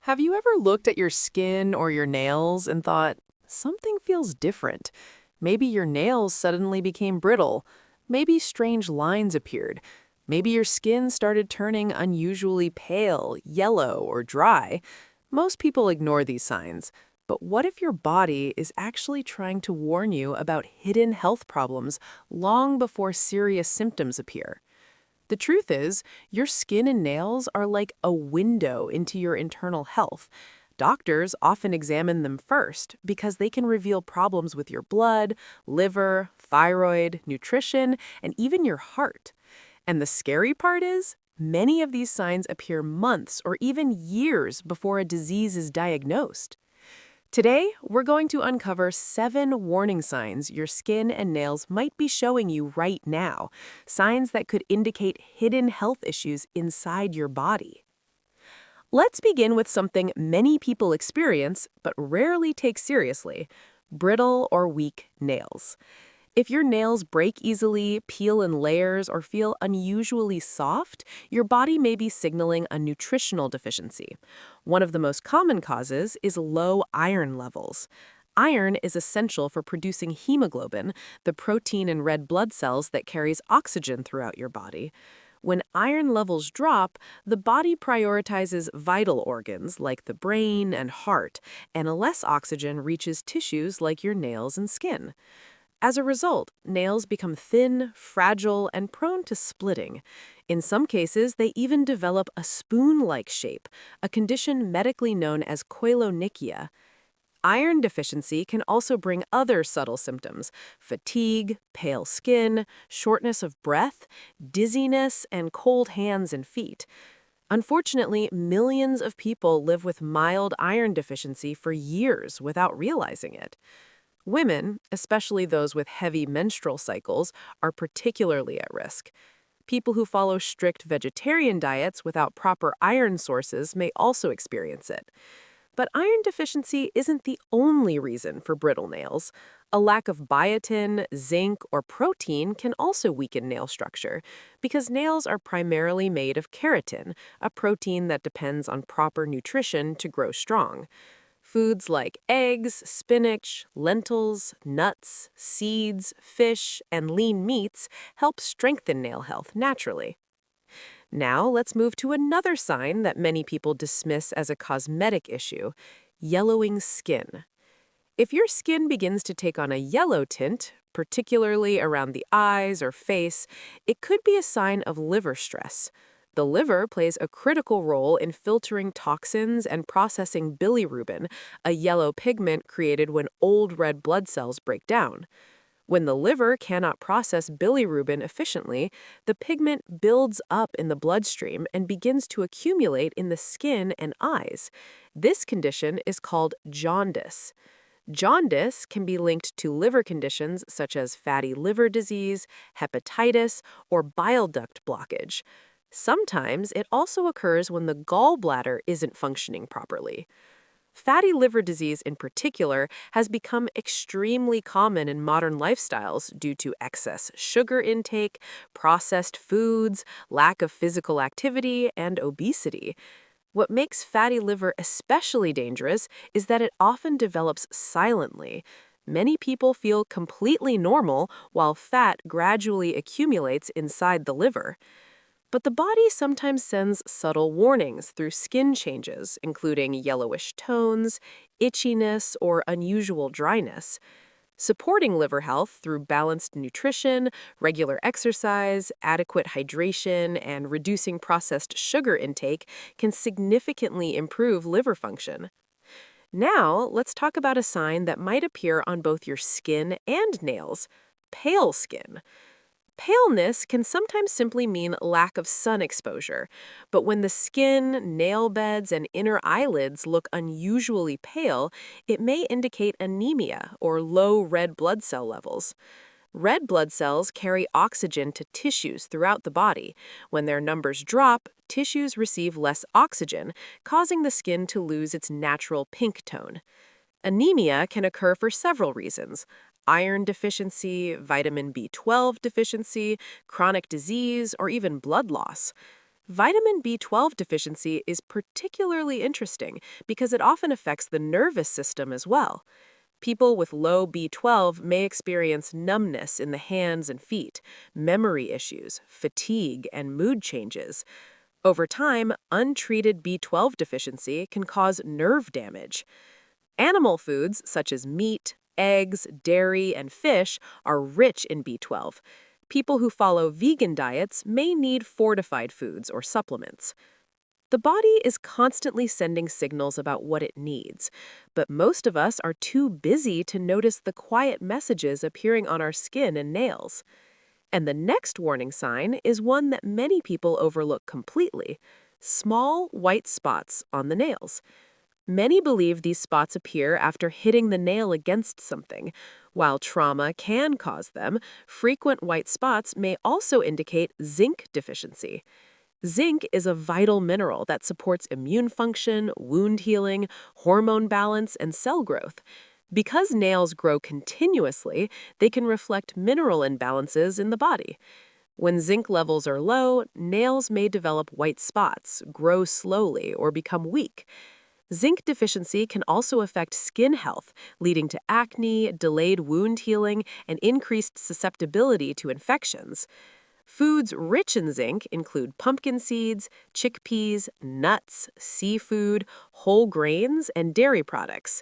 Have you ever looked at your skin or your nails and thought, something feels different? Maybe your nails suddenly became brittle. Maybe strange lines appeared. Maybe your skin started turning unusually pale, yellow, or dry. Most people ignore these signs. But what if your body is actually trying to warn you about hidden health problems long before serious symptoms appear? The truth is, your skin and nails are like a window into your internal health. Doctors often examine them first because they can reveal problems with your blood, liver, thyroid, nutrition, and even your heart. And the scary part is, many of these signs appear months or even years before a disease is diagnosed. Today, we're going to uncover 7 warning signs your skin and nails might be showing you right now, signs that could indicate hidden health issues inside your body. Let's begin with something many people experience but rarely take seriously: brittle or weak nails. If your nails break easily, peel in layers, or feel unusually soft, your body may be signaling a nutritional deficiency. One of the most common causes is low iron levels. Iron is essential for producing hemoglobin, the protein in red blood cells that carries oxygen throughout your body. When iron levels drop, the body prioritizes vital organs like the brain and heart, and less oxygen reaches tissues like your nails and skin. As a result, nails become thin, fragile, and prone to splitting. In some cases, they even develop a spoon-like shape, a condition medically known as koilonychia. Iron deficiency can also bring other subtle symptoms: fatigue, pale skin, shortness of breath, dizziness, and cold hands and feet. Unfortunately, millions of people live with mild iron deficiency for years without realizing it. Women, especially those with heavy menstrual cycles, are particularly at risk. People who follow strict vegetarian diets without proper iron sources may also experience it. But iron deficiency isn't the only reason for brittle nails. A lack of biotin, zinc, or protein can also weaken nail structure, because nails are primarily made of keratin, a protein that depends on proper nutrition to grow strong. Foods like eggs, spinach, lentils, nuts, seeds, fish, and lean meats help strengthen nail health naturally. Now let's move to another sign that many people dismiss as a cosmetic issue: yellowing skin. If your skin begins to take on a yellow tint, particularly around the eyes or face, it could be a sign of liver stress. The liver plays a critical role in filtering toxins and processing bilirubin, a yellow pigment created when old red blood cells break down. When the liver cannot process bilirubin efficiently, the pigment builds up in the bloodstream and begins to accumulate in the skin and eyes. This condition is called jaundice. Jaundice can be linked to liver conditions such as fatty liver disease, hepatitis, or bile duct blockage. Sometimes it also occurs when the gallbladder isn't functioning properly. Fatty liver disease in particular has become extremely common in modern lifestyles due to excess sugar intake, processed foods, lack of physical activity, and obesity. What makes fatty liver especially dangerous is that it often develops silently. Many people feel completely normal while fat gradually accumulates inside the liver. But the body sometimes sends subtle warnings through skin changes, including yellowish tones, itchiness, or unusual dryness. Supporting liver health through balanced nutrition, regular exercise, adequate hydration, and reducing processed sugar intake can significantly improve liver function. Now, let's talk about a sign that might appear on both your skin and nails: pale skin. Paleness can sometimes simply mean lack of sun exposure, but when the skin, nail beds, and inner eyelids look unusually pale, it may indicate anemia or low red blood cell levels. Red blood cells carry oxygen to tissues throughout the body. When their numbers drop, tissues receive less oxygen, causing the skin to lose its natural pink tone. Anemia can occur for several reasons: iron deficiency, vitamin B12 deficiency, chronic disease, or even blood loss. Vitamin B12 deficiency is particularly interesting because it often affects the nervous system as well. People with low B12 may experience numbness in the hands and feet, memory issues, fatigue, and mood changes. Over time, untreated B12 deficiency can cause nerve damage. Animal foods, such as meat, eggs, dairy, and fish, are rich in B12. People who follow vegan diets may need fortified foods or supplements. The body is constantly sending signals about what it needs, but most of us are too busy to notice the quiet messages appearing on our skin and nails. And the next warning sign is one that many people overlook completely: small white spots on the nails. Many believe these spots appear after hitting the nail against something. While trauma can cause them, frequent white spots may also indicate zinc deficiency. Zinc is a vital mineral that supports immune function, wound healing, hormone balance, and cell growth. Because nails grow continuously, they can reflect mineral imbalances in the body. When zinc levels are low, nails may develop white spots, grow slowly, or become weak. Zinc deficiency can also affect skin health, leading to acne, delayed wound healing, and increased susceptibility to infections. Foods rich in zinc include pumpkin seeds, chickpeas, nuts, seafood, whole grains, and dairy products.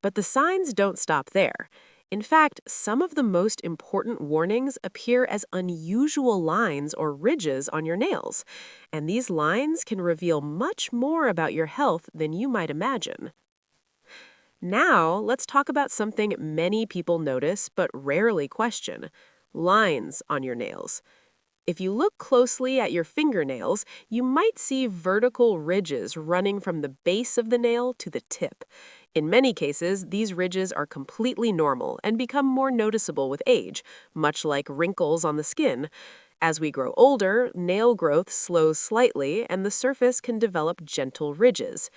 But the signs don't stop there. In fact, some of the most important warnings appear as unusual lines or ridges on your nails, and these lines can reveal much more about your health than you might imagine. Now, let's talk about something many people notice but rarely question: lines on your nails. If you look closely at your fingernails, you might see vertical ridges running from the base of the nail to the tip. In many cases, these ridges are completely normal and become more noticeable with age, much like wrinkles on the skin. As we grow older, nail growth slows slightly and the surface can develop gentle ridges.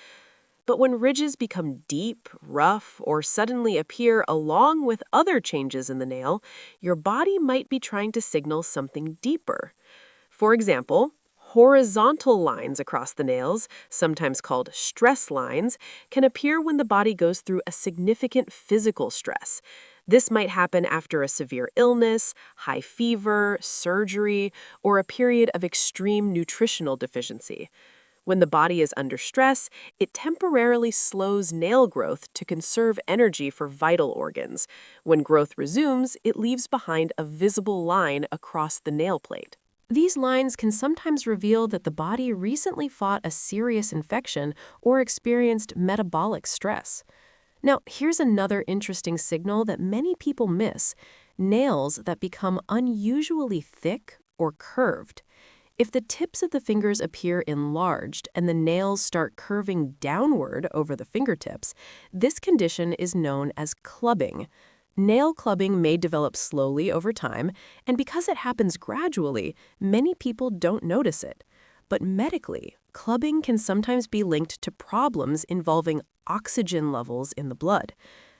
But when ridges become deep, rough, or suddenly appear along with other changes in the nail, your body might be trying to signal something deeper. For example, horizontal lines across the nails, sometimes called stress lines, can appear when the body goes through a significant physical stress. This might happen after a severe illness, high fever, surgery, or a period of extreme nutritional deficiency. When the body is under stress, it temporarily slows nail growth to conserve energy for vital organs. When growth resumes, it leaves behind a visible line across the nail plate. These lines can sometimes reveal that the body recently fought a serious infection or experienced metabolic stress. Now, here's another interesting signal that many people miss: nails that become unusually thick or curved. If the tips of the fingers appear enlarged and the nails start curving downward over the fingertips, this condition is known as clubbing. Nail clubbing may develop slowly over time, and because it happens gradually, many people don't notice it. But medically, clubbing can sometimes be linked to problems involving oxygen levels in the blood.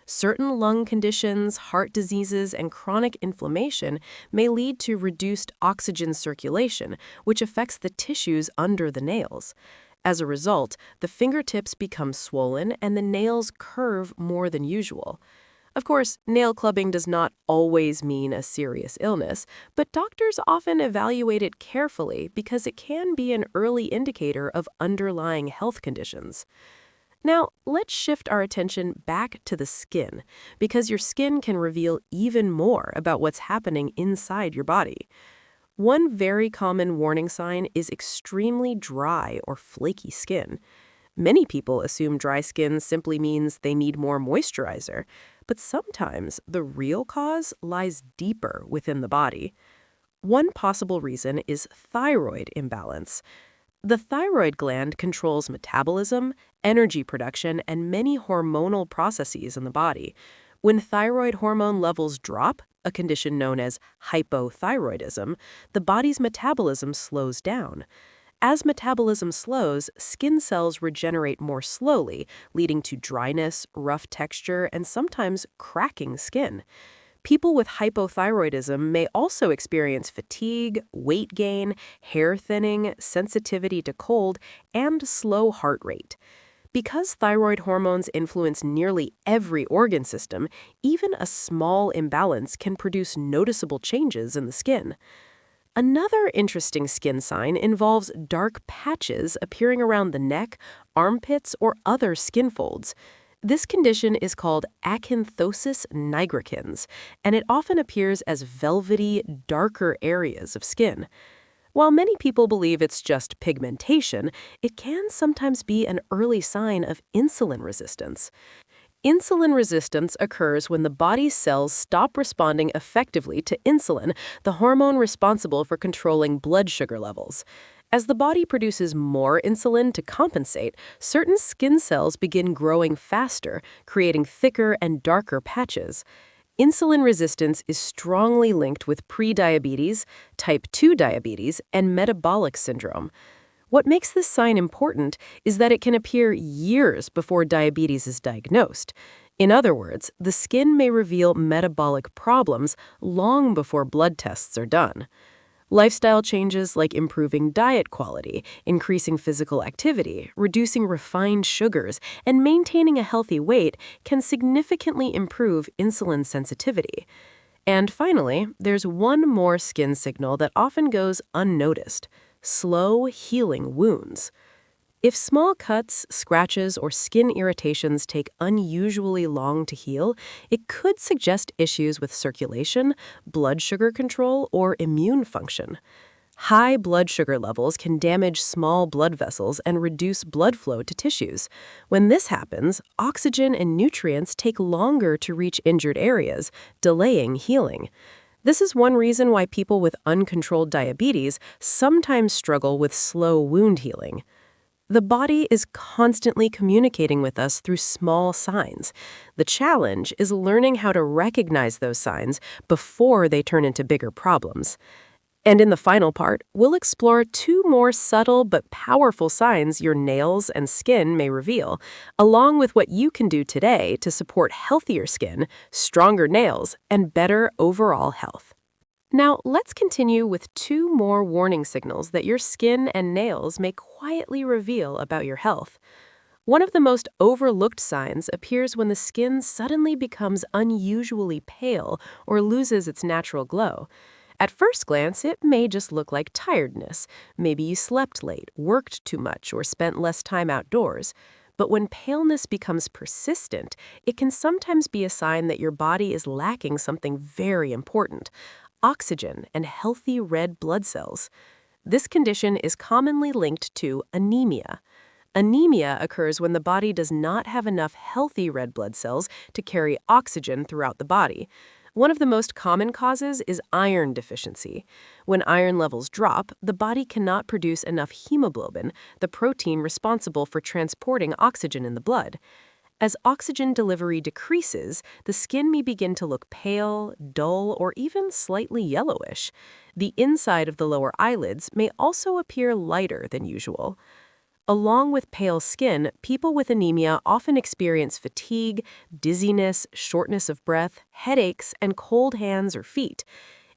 Certain lung conditions, heart diseases, and chronic inflammation may lead to reduced oxygen circulation, which affects the tissues under the nails. As a result, the fingertips become swollen and the nails curve more than usual. Of course, nail clubbing does not always mean a serious illness, but doctors often evaluate it carefully because it can be an early indicator of underlying health conditions. Now, let's shift our attention back to the skin, because your skin can reveal even more about what's happening inside your body. One very common warning sign is extremely dry or flaky skin. Many people assume dry skin simply means they need more moisturizer, but sometimes the real cause lies deeper within the body. One possible reason is thyroid imbalance. The thyroid gland controls metabolism, energy production, and many hormonal processes in the body. When thyroid hormone levels drop, a condition known as hypothyroidism, the body's metabolism slows down. As metabolism slows, skin cells regenerate more slowly, leading to dryness, rough texture, and sometimes cracking skin. People with hypothyroidism may also experience fatigue, weight gain, hair thinning, sensitivity to cold, and slow heart rate. Because thyroid hormones influence nearly every organ system, even a small imbalance can produce noticeable changes in the skin. Another interesting skin sign involves dark patches appearing around the neck, armpits, or other skin folds. This condition is called acanthosis nigricans, and it often appears as velvety, darker areas of skin. While many people believe it's just pigmentation, it can sometimes be an early sign of insulin resistance. Insulin resistance occurs when the body's cells stop responding effectively to insulin, the hormone responsible for controlling blood sugar levels. As the body produces more insulin to compensate, certain skin cells begin growing faster, creating thicker and darker patches. Insulin resistance is strongly linked with prediabetes, type 2 diabetes, and metabolic syndrome. What makes this sign important is that it can appear years before diabetes is diagnosed. In other words, the skin may reveal metabolic problems long before blood tests are done. Lifestyle changes like improving diet quality, increasing physical activity, reducing refined sugars, and maintaining a healthy weight can significantly improve insulin sensitivity. And finally, there's one more skin signal that often goes unnoticed: slow healing wounds. If small cuts, scratches, or skin irritations take unusually long to heal, it could suggest issues with circulation, blood sugar control, or immune function. High blood sugar levels can damage small blood vessels and reduce blood flow to tissues. When this happens, oxygen and nutrients take longer to reach injured areas, delaying healing. This is one reason why people with uncontrolled diabetes sometimes struggle with slow wound healing. The body is constantly communicating with us through small signs. The challenge is learning how to recognize those signs before they turn into bigger problems. And in the final part, we'll explore two more subtle but powerful signs your nails and skin may reveal, along with what you can do today to support healthier skin, stronger nails, and better overall health. Now, let's continue with two more warning signals that your skin and nails may quietly reveal about your health. One of the most overlooked signs appears when the skin suddenly becomes unusually pale or loses its natural glow. At first glance, it may just look like tiredness. Maybe you slept late, worked too much, or spent less time outdoors. But when paleness becomes persistent, it can sometimes be a sign that your body is lacking something very important: oxygen and healthy red blood cells. This condition is commonly linked to anemia. Anemia occurs when the body does not have enough healthy red blood cells to carry oxygen throughout the body. One of the most common causes is iron deficiency. When iron levels drop, the body cannot produce enough hemoglobin, the protein responsible for transporting oxygen in the blood. As oxygen delivery decreases, the skin may begin to look pale, dull, or even slightly yellowish. The inside of the lower eyelids may also appear lighter than usual. Along with pale skin, people with anemia often experience fatigue, dizziness, shortness of breath, headaches, and cold hands or feet.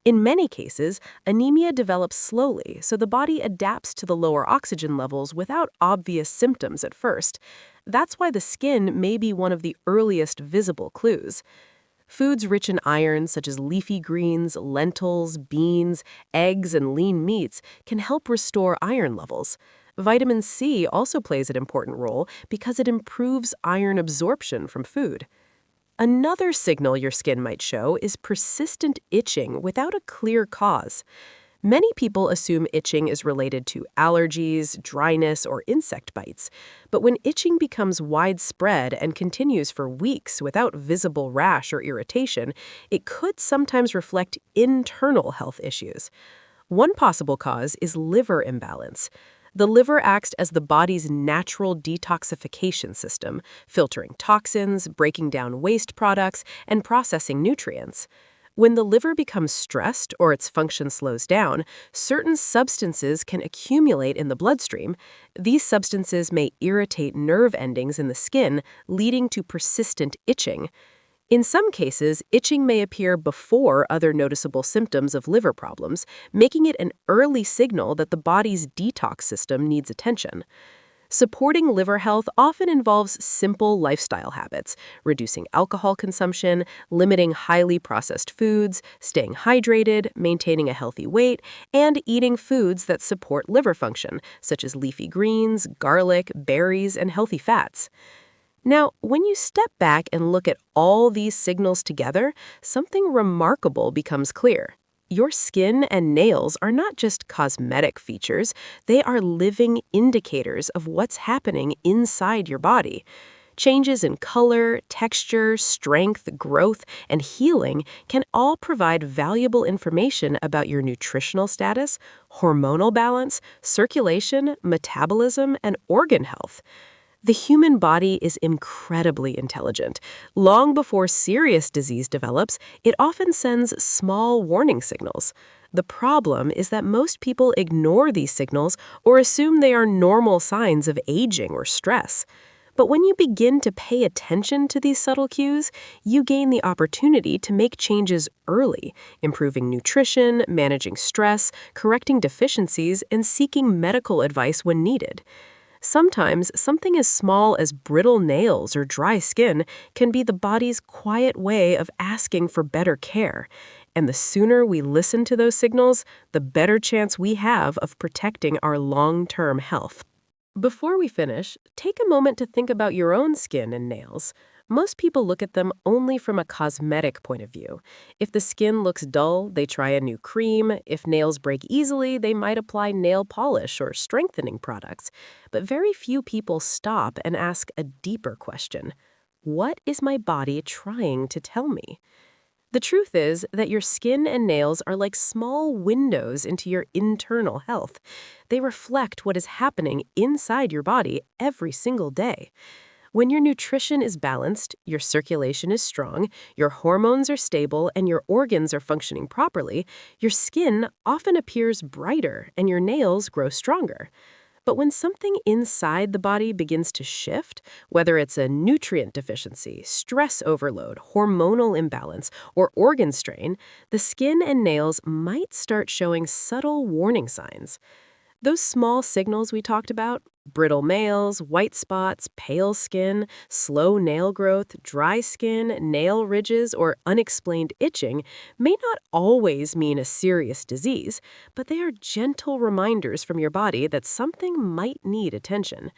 In many cases, anemia develops slowly, so the body adapts to the lower oxygen levels without obvious symptoms at first. That's why the skin may be one of the earliest visible clues. Foods rich in iron, such as leafy greens, lentils, beans, eggs, and lean meats, can help restore iron levels. Vitamin C also plays an important role because it improves iron absorption from food. Another signal your skin might show is persistent itching without a clear cause. Many people assume itching is related to allergies, dryness, or insect bites. But when itching becomes widespread and continues for weeks without visible rash or irritation, it could sometimes reflect internal health issues. One possible cause is liver imbalance. The liver acts as the body's natural detoxification system, filtering toxins, breaking down waste products, and processing nutrients. When the liver becomes stressed or its function slows down, certain substances can accumulate in the bloodstream. These substances may irritate nerve endings in the skin, leading to persistent itching. In some cases, itching may appear before other noticeable symptoms of liver problems, making it an early signal that the body's detox system needs attention. Supporting liver health often involves simple lifestyle habits, reducing alcohol consumption, limiting highly processed foods, staying hydrated, maintaining a healthy weight, and eating foods that support liver function, such as leafy greens, garlic, berries, and healthy fats. Now, when you step back and look at all these signals together, something remarkable becomes clear. Your skin and nails are not just cosmetic features, they are living indicators of what's happening inside your body. Changes in color, texture, strength, growth, and healing can all provide valuable information about your nutritional status, hormonal balance, circulation, metabolism, and organ health. The human body is incredibly intelligent. Long before serious disease develops, it often sends small warning signals. The problem is that most people ignore these signals or assume they are normal signs of aging or stress. But when you begin to pay attention to these subtle cues, you gain the opportunity to make changes early, improving nutrition, managing stress, correcting deficiencies, and seeking medical advice when needed. Sometimes something as small as brittle nails or dry skin can be the body's quiet way of asking for better care. And the sooner we listen to those signals, the better chance we have of protecting our long-term health. Before we finish, take a moment to think about your own skin and nails. Most people look at them only from a cosmetic point of view. If the skin looks dull, they try a new cream. If nails break easily, they might apply nail polish or strengthening products. But very few people stop and ask a deeper question. What is my body trying to tell me? The truth is that your skin and nails are like small windows into your internal health. They reflect what is happening inside your body every single day. When your nutrition is balanced, your circulation is strong, your hormones are stable, and your organs are functioning properly, your skin often appears brighter and your nails grow stronger. But when something inside the body begins to shift, whether it's a nutrient deficiency, stress overload, hormonal imbalance, or organ strain, the skin and nails might start showing subtle warning signs. Those small signals we talked about, brittle nails, white spots, pale skin, slow nail growth, dry skin, nail ridges, or unexplained itching, may not always mean a serious disease, but they are gentle reminders from your body that something might need attention.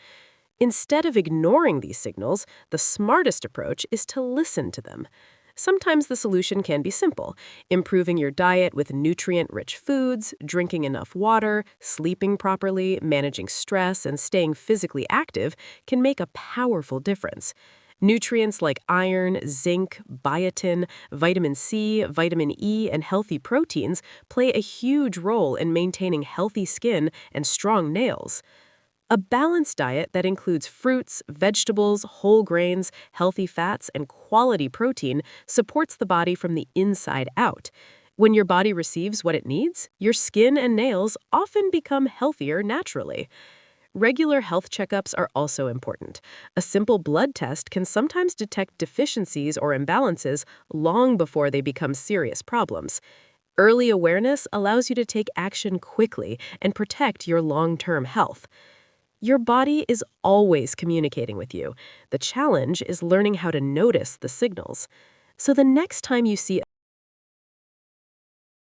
Instead of ignoring these signals, the smartest approach is to listen to them. Sometimes the solution can be simple. Improving your diet with nutrient-rich foods, drinking enough water, sleeping properly, managing stress, and staying physically active can make a powerful difference. Nutrients like iron, zinc, biotin, vitamin C, vitamin E, and healthy proteins play a huge role in maintaining healthy skin and strong nails. A balanced diet that includes fruits, vegetables, whole grains, healthy fats, and quality protein supports the body from the inside out. When your body receives what it needs, your skin and nails often become healthier naturally. Regular health checkups are also important. A simple blood test can sometimes detect deficiencies or imbalances long before they become serious problems. Early awareness allows you to take action quickly and protect your long-term health. Your body is always communicating with you. The challenge is learning how to notice the signals. So the next time you see